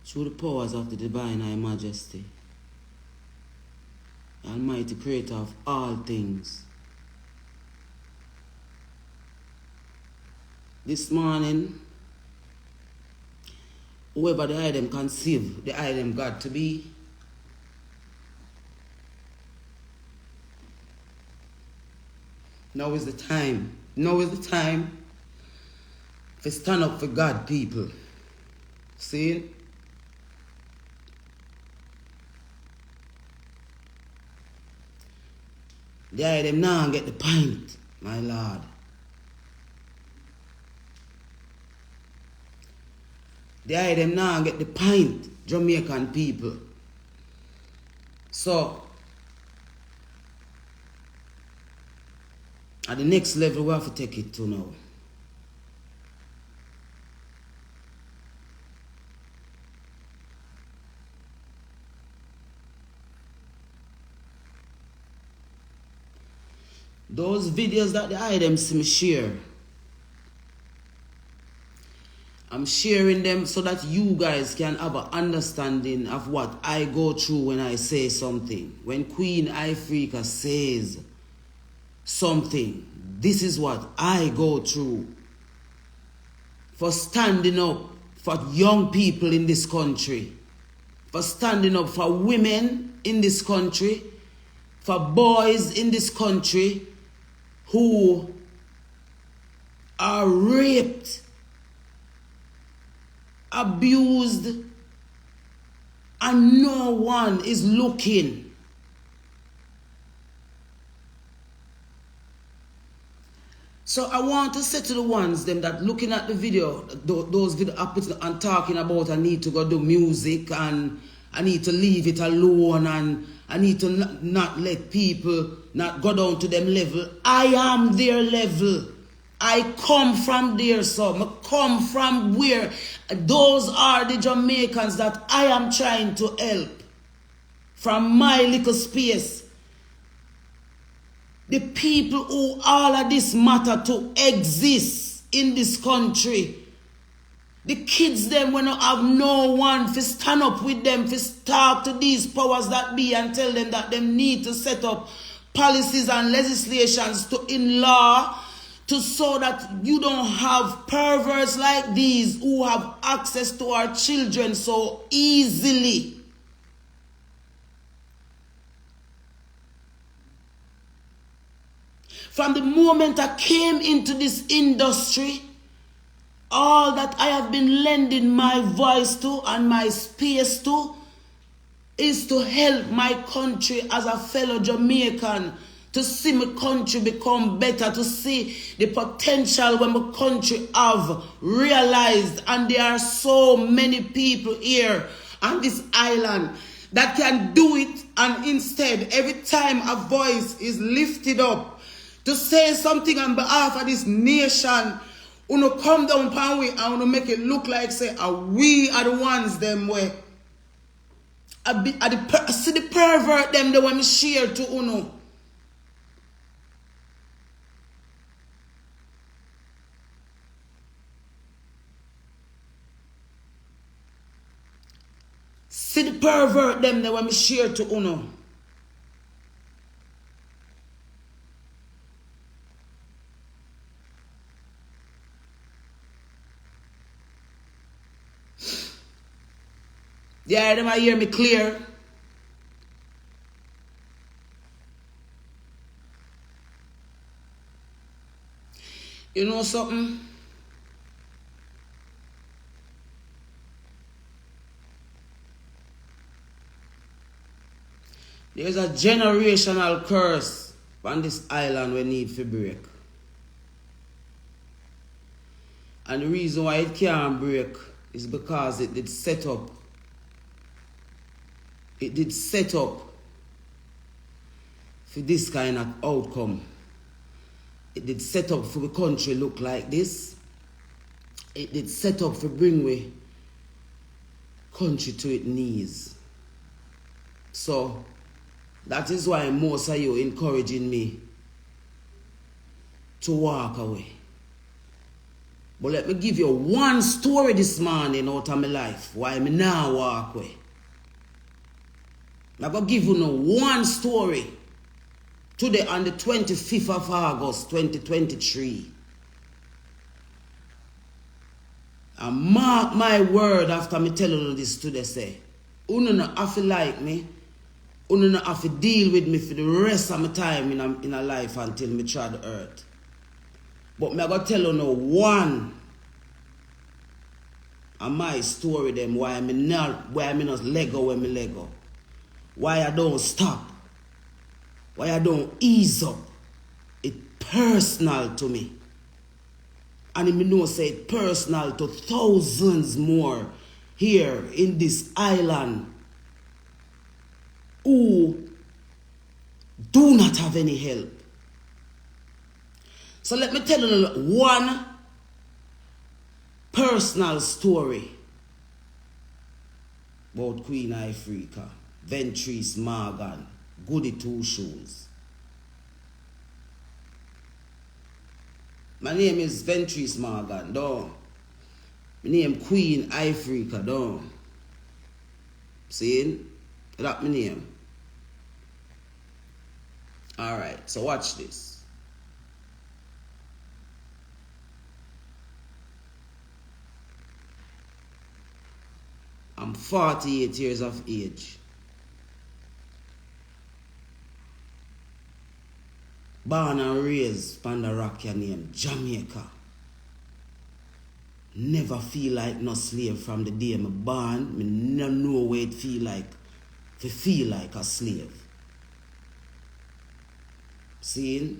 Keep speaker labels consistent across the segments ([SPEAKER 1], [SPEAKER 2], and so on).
[SPEAKER 1] through the powers of the divine High Majesty, the Almighty Creator of all things. This morning, whoever the item conceive, the item got to be, now is the time. Now is the time to stand up for God, people. See? The item now get the pint, my Lord. The item now get the pint, Jamaican people. So, at the next level, we have to take it to now. Those videos that the items me share, I'm sharing them so that you guys can have an understanding of what I go through when I say something. When Queen Ifrika says something, this is what I go through for standing up for young people in this country, for standing up for women in this country, for boys in this country who are raped, abused, and no one is looking. So I want to say to the ones them that looking at the video, those video and talking about I need to go do music and I need to leave it alone and I need to not let people not go down to them level. I am their level. I come from there, so I come from where those are the Jamaicans that I am trying to help from my little space. The people who all of this matter to exist in this country. The kids them when I have no one to stand up with them, to talk to these powers that be and tell them that they need to set up policies and legislations to in law to so that you don't have perverts like these who have access to our children so easily. From the moment I came into this industry, all that I have been lending my voice to and my space to is to help my country as a fellow Jamaican, to see my country become better, to see the potential when my country have realized. And there are so many people here on this island that can do it, and instead every time a voice is lifted up to say something on behalf of this nation, uno come down pan we and uno make it look like say we are the ones them way. See the pervert them the one share to uno. See the pervert them the one share to uno. Yeah, them I hear me clear. You know something? There's a generational curse on this island we need to break. And the reason why it can't break is because it did set up. It did set up for this kind of outcome. It did set up for the country look like this. It did set up for bring we country to its knees. So that is why most of you encouraging me to walk away. But let me give you one story this morning out of my life. Why me now walk away. I'm going to give you one story. Today on the 25th of August 2023. And mark my word after me telling you this today say. You don't have to like me. You don't have to deal with me for the rest of my time in a life until me try the earth. But me going to tell you one of my story them why me not let go when me let go. Why I don't stop. Why I don't ease up. It's personal to me. And me know say it's personal to thousands more here in this island who do not have any help. So let me tell you one personal story about Queen Ifrika, Traumatized Morgan, Goody Two Shoes. My name is Traumatized Morgan, though. My name Queen Ifrika, though. See? That's my name. Alright, so watch this. I'm 48 years of age. Born and raised on the rock name Jamaica. Never feel like no slave from the day I'm born. Me no know what it feel like to feel like a slave. See?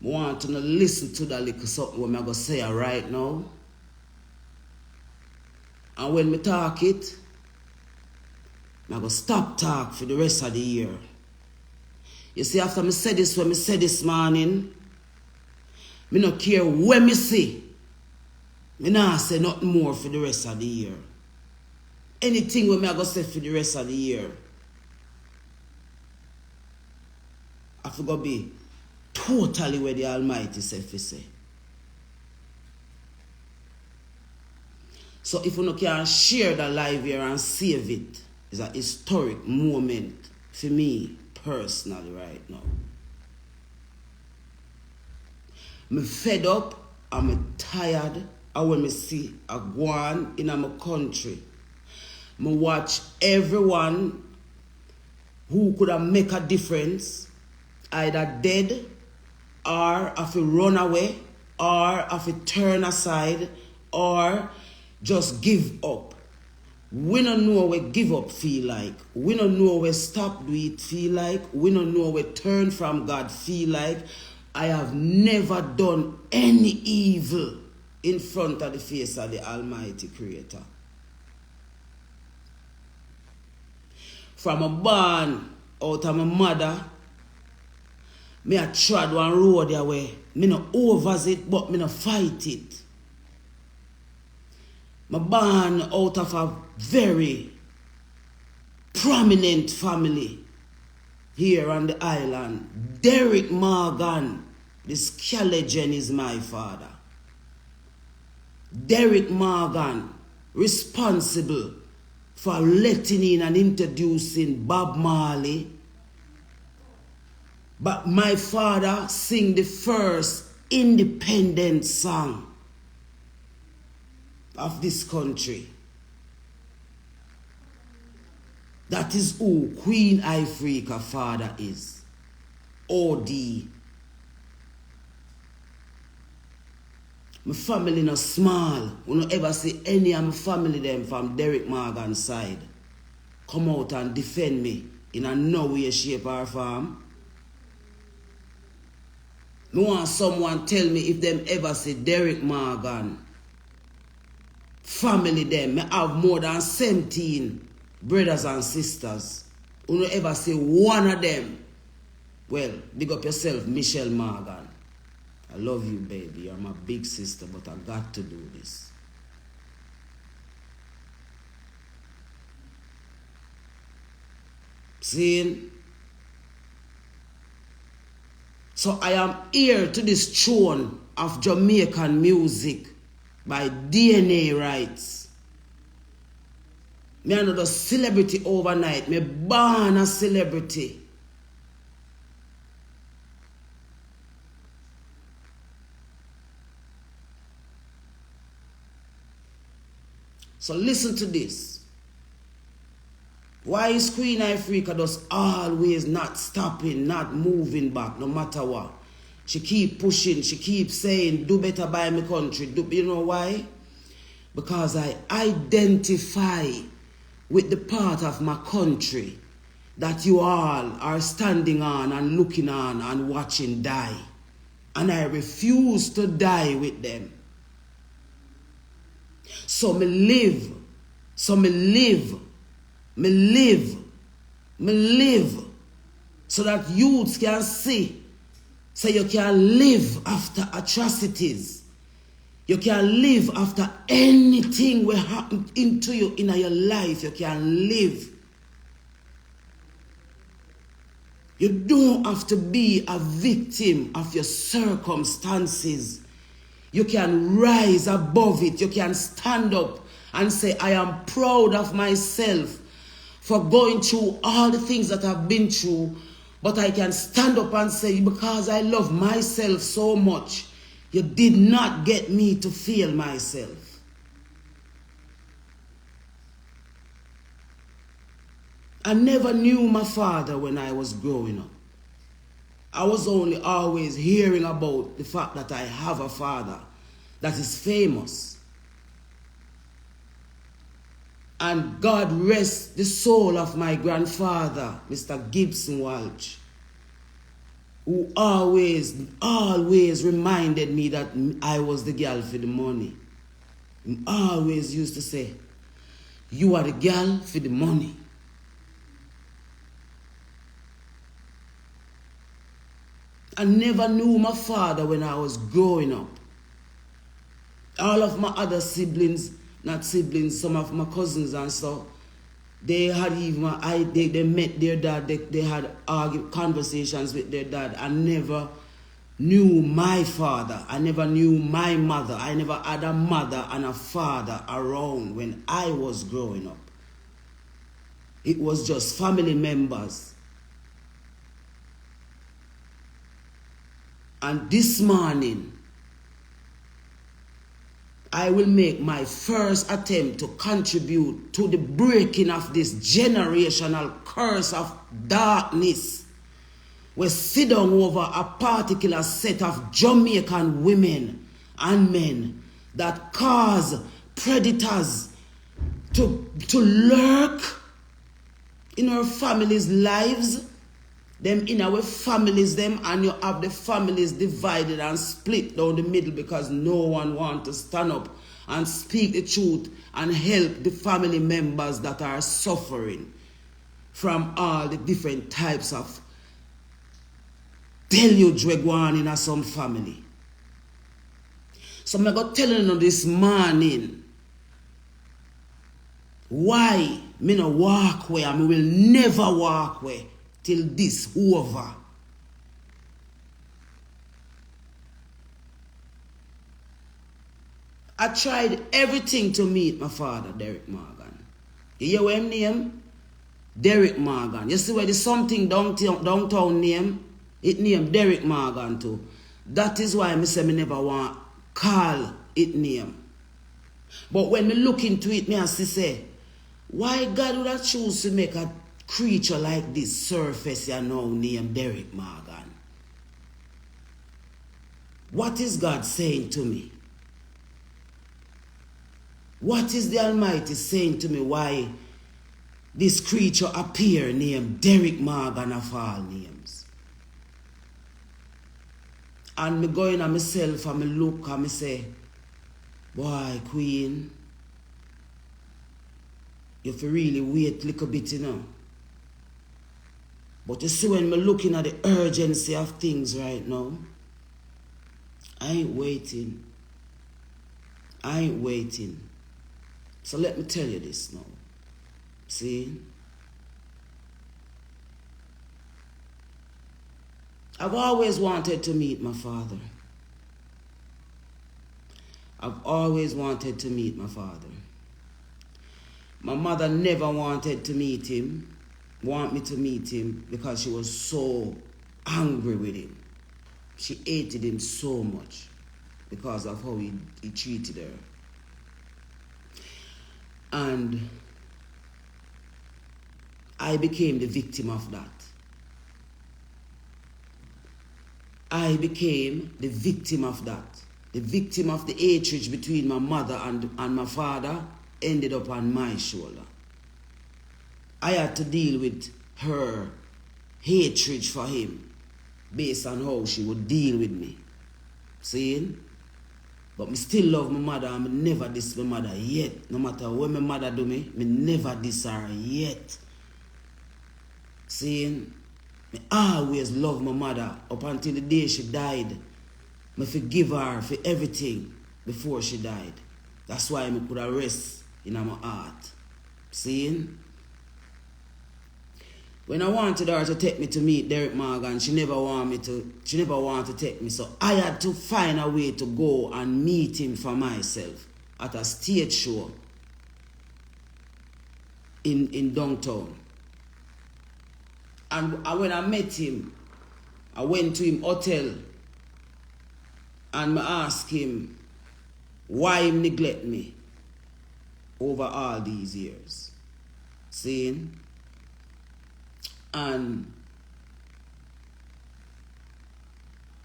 [SPEAKER 1] I want to listen to that little something what I'm going to say right now. And when me talk it, I'm going to stop talk for the rest of the year. You see, after me say this, when me say this morning, me no care when me say. Me not say nothing more for the rest of the year. Anything when me I go say for the rest of the year, I forgot be totally where the Almighty say for say. So if you can share the live here and save it, it's a historic moment for me personally right now. I'm fed up, I'm tired, and when I see a guan in my country, I watch everyone who could have make a difference, either dead, or have to run away, or have to turn aside, or just give up. We don't know what give up feel like. We don't know what stop do it feel like. We don't know what turn from God feel like. I have never done any evil in front of the face of the Almighty Creator. From a born out of my mother, me a trod one road their way. Me no overs it, but me no fight it. Me born out of a very prominent family here on the island. Derrick Morgan, this Legend is my father. Derrick Morgan, responsible for letting in and introducing Bob Marley. But my father sing the first independent song of this country. That is who Queen Ifrika father is. OD. My family not small. We don't ever see any of my family them from Derrick Morgan's side come out and defend me in a no way, shape or form. I want someone tell me if them ever see Derrick Morgan family them. I have more than 17 brothers and sisters. You don't ever see one of them. Well, big up yourself, Michelle Morgan. I love you, baby. You're my big sister, but I got to do this. See? So I am heir to this throne of Jamaican music by DNA rights. Me another celebrity overnight. Me born a celebrity. So listen to this. Why is Queen Ifrika just always not stopping, not moving back, no matter what? She keep pushing, she keep saying, do better by my country. You know why? Because I identify with the part of my country that you all are standing on and looking on and watching die. And I refuse to die with them. So me live. So me live. Me live. Me live. So that youths can see. So you can live after atrocities. You can live after anything will happen into you in your life. You can live. You don't have to be a victim of your circumstances. You can rise above it. You can stand up and say, I am proud of myself for going through all the things that I've been through. But I can stand up and say, because I love myself so much, you did not get me to feel myself. I never knew my father when I was growing up. I was only always hearing about the fact that I have a father that is famous. And God rest the soul of my grandfather, Mr. Gibson Walsh, who always reminded me that I was the girl for the money. He always used to say, you are the girl for the money. I never knew my father when I was growing up. All of my other siblings, not siblings, some of my cousins and so, they had even, they met their dad, they had conversations with their dad. I never knew my father. I never knew my mother. I never had a mother and a father around when I was growing up. It was just family members. And this morning, I will make my first attempt to contribute to the breaking of this generational curse of darkness. We sit down over a particular set of Jamaican women and men that cause predators to lurk in our families' lives. Them in our families, them, and you have the families divided and split down the middle because no one wants to stand up and speak the truth and help the family members that are suffering from all the different types of deluge we go on in some family. So I'm going to tell you this morning why me no walk away and me will never walk away till this over. I tried everything to meet my father, Derrick Morgan. You hear what his name? Derrick Morgan. You see where the something downtown name? It named Derrick Morgan too. That is why I say me never want call it name. But when me look into it, me I say, why God would have choose to make a creature like this surface you know named Derrick Morgan? What is God saying to me? What is the Almighty saying to me why this creature appear named Derrick Morgan of all names? And me go in on myself and me look and me say, boy, Queen, you have to really wait a little bit, you know. But you see, when me looking at the urgency of things right now, I ain't waiting. I ain't waiting. So let me tell you this now. See? I've always wanted to meet my father. I've always wanted to meet my father. My mother never wanted to meet him, want me to meet him, because she was so angry with him. She hated him so much because of how he treated her. And I became the victim of that. I became the victim of that. The victim of the hatred between my mother and my father ended up on my shoulder. I had to deal with her hatred for him based on how she would deal with me. See? But me still love my mother and me never diss my mother yet. No matter what my mother do me never diss her yet. See? Me always love my mother up until the day she died. Me forgive her for everything before she died. That's why me could rest in my heart. See? When I wanted her to take me to meet Derrick Morgan, she never wanted to take me. So I had to find a way to go and meet him for myself at a stage show in downtown. And when I met him, I went to him hotel and I asked him why he neglect me over all these years. Seeing? And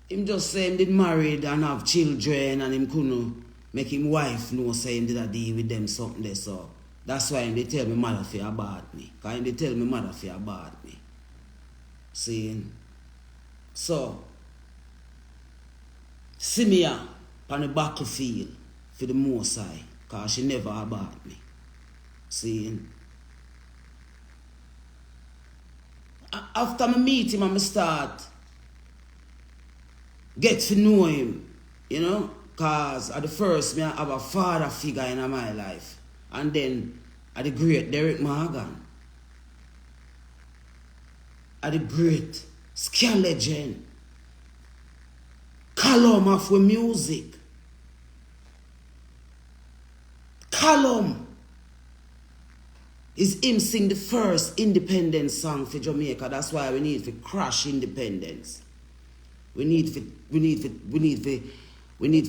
[SPEAKER 1] him just say him did married and have children and him couldn't make him wife know say him did a deal with them something there. So that's why him they tell me mother fi abort me. Because him they tell me mother fi abort me. See? So see me here on the battlefield for the Most High, because she never abort me. See? After I meet him and I start get to know him, you know, because at the first I have a father figure in my life. And then at the great Derrick Morgan. At the great scare legend. Column of music. Column. Is him sing the first independence song for Jamaica. That's why we need to crash independence. We need to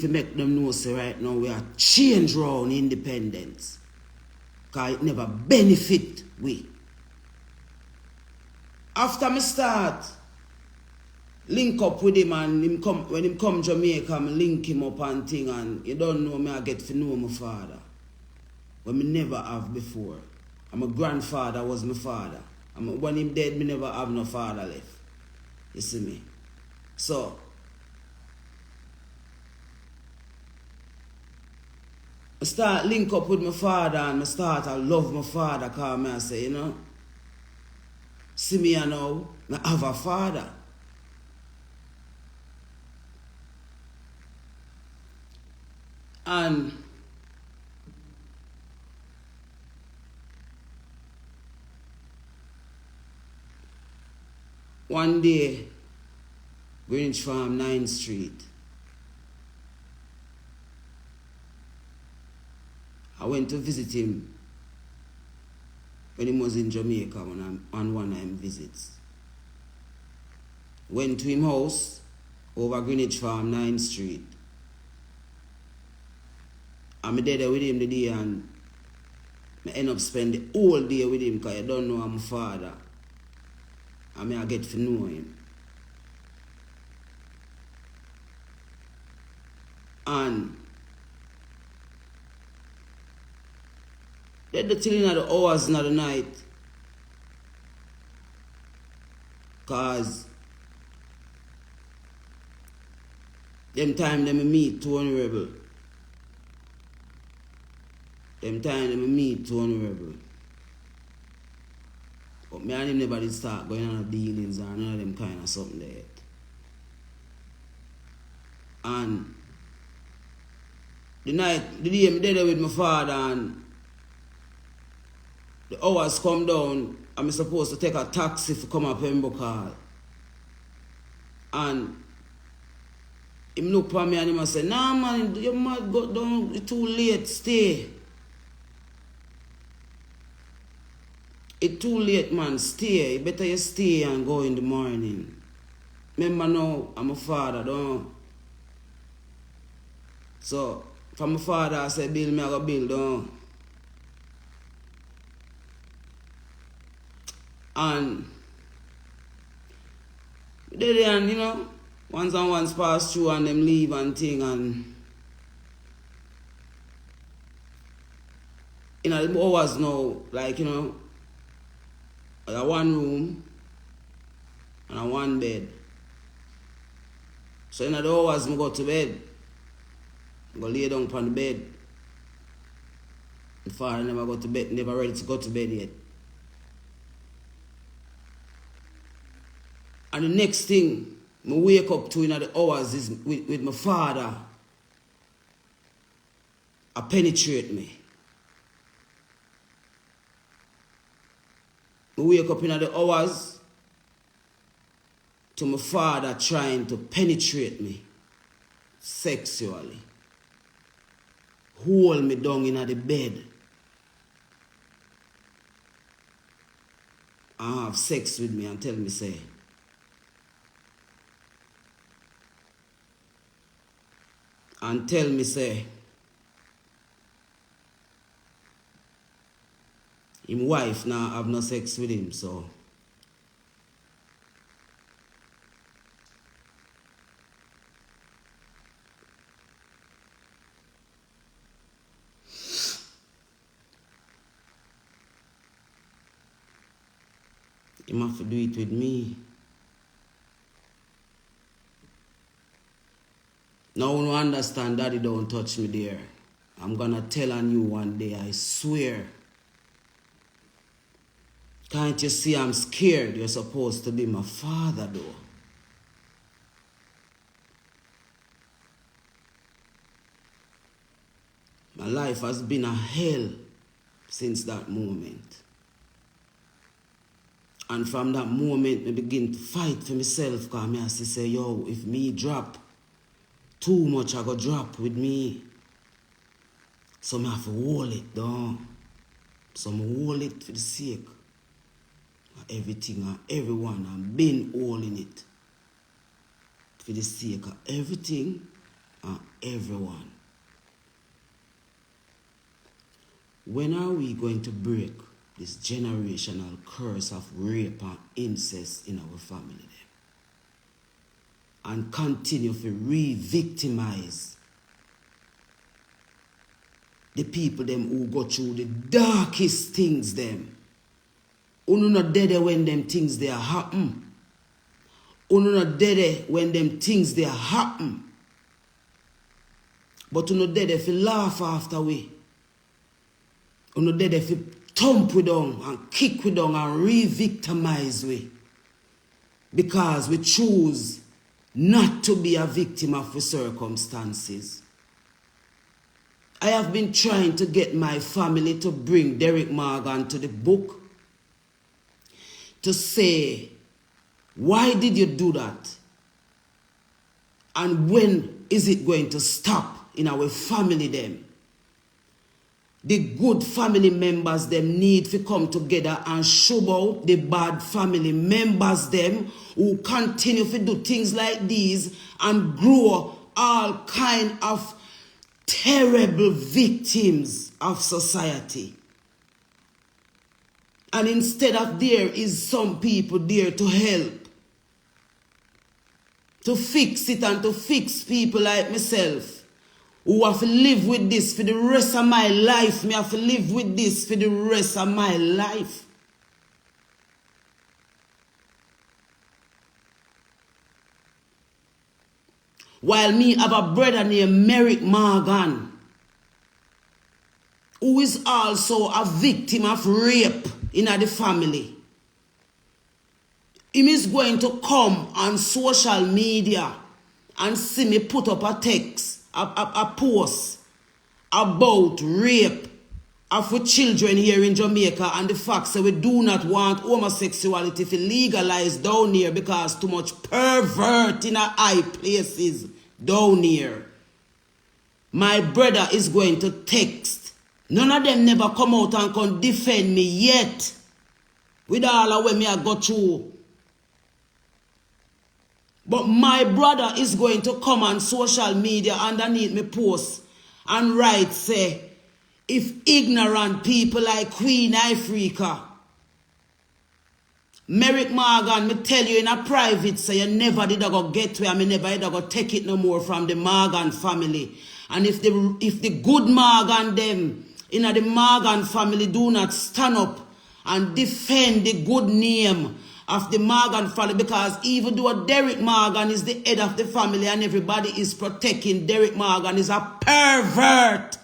[SPEAKER 1] make them know say right now we are change round independence. Because it never benefit we. After me start link up with him and when him come Jamaica, I link him up and thing, and you don't know me, I get to know my father. But me never have before. And my grandfather was my father. And when him dead, me never have no father left. You see me? So, I start link up with my father and I start to love my father because I say, you know, see me now, I have a father. And one day, Greenwich Farm, 9th Street, I went to visit him when he was in Jamaica on one of his visits. Went to his house over Greenwich Farm, 9th Street. I'm there with him the day and I end up spending the whole day with him because I don't know I'm my father. I get to know him. And then the till in the hours in the night. Because them time them meet Tony Rebel. Them time them meet Tony Rebel. But me and him never did start going on dealings or none of them kind of something there. And the day I'm there with my father and the hours come down, I'm supposed to take a taxi to come up Pembroke Hall. And him look for me and him say, nah man, you mad, go down, it's too late, stay. It's too late, man, stay. You better you stay and go in the morning. Remember now, I'm a father, don't. So, from my father, I say, build me, I go build, don't. And, they then, you know, once and once pass through and them leave and thing, and you know, the hours now, like, you know, I got one room and a one bed. So in the hours I go to bed, I go lay down upon the bed. My father never go to bed, never ready to go to bed yet. And the next thing I wake up to in the hours is with my father. I penetrate me. I wake up in the hours to my father trying to penetrate me sexually. Hold me down in the bed. And have sex with me and tell me, say, and tell me, say, his wife now have no sex with him, so. He have to do it with me. Now when you understand Daddy don't touch me there, I'm gonna tell on you one day, I swear. Can't you see I'm scared? You're supposed to be my father though. My life has been a hell since that moment. And from that moment, I begin to fight for myself because I have to say, yo, if me drop, too much I go drop with me. So I have to hold it down. So I hold it for the sake of everything and everyone. I've been holding it for the sake of everything and everyone. When are we going to break this generational curse of rape and incest in our family and continue to re-victimize the people them who go through the darkest things them? Uno not dead when them things they happen. Uno not dead when them things they happen. But uno dead if you laugh after we. Uno dead if you thump we down and kick we down and re-victimize we. Because we choose not to be a victim of the circumstances. I have been trying to get my family to bring Derrick Morgan to the book to say, why did you do that? And when is it going to stop in our family them? The good family members them need to come together and show out the bad family members them who continue to do things like these and grow all kind of terrible victims of society. And instead of there is some people there to help, to fix it and to fix people like myself who have to live with this for the rest of my life. Me have to live with this for the rest of my life. While me have a brother named Derrick Morgan, who is also a victim of rape in the family. He is going to come on social media and see me put up a text, a post about rape of our children here in Jamaica and the fact that we do not want homosexuality to legalize down here because too much pervert in our high places down here. My brother is going to text. None of them never come out and can defend me yet. With all of what me I got through. But my brother is going to come on social media underneath me post and write, say, if ignorant people like Queen Ifrika, Derrick Morgan, me tell you in a private, say you never did I go get where me never did I go take it no more from the Morgan family. And if the good Morgan them in the Morgan family do not stand up and defend the good name of the Morgan family, because even though Derrick Morgan is the head of the family and everybody is protecting, Derrick Morgan is a pervert.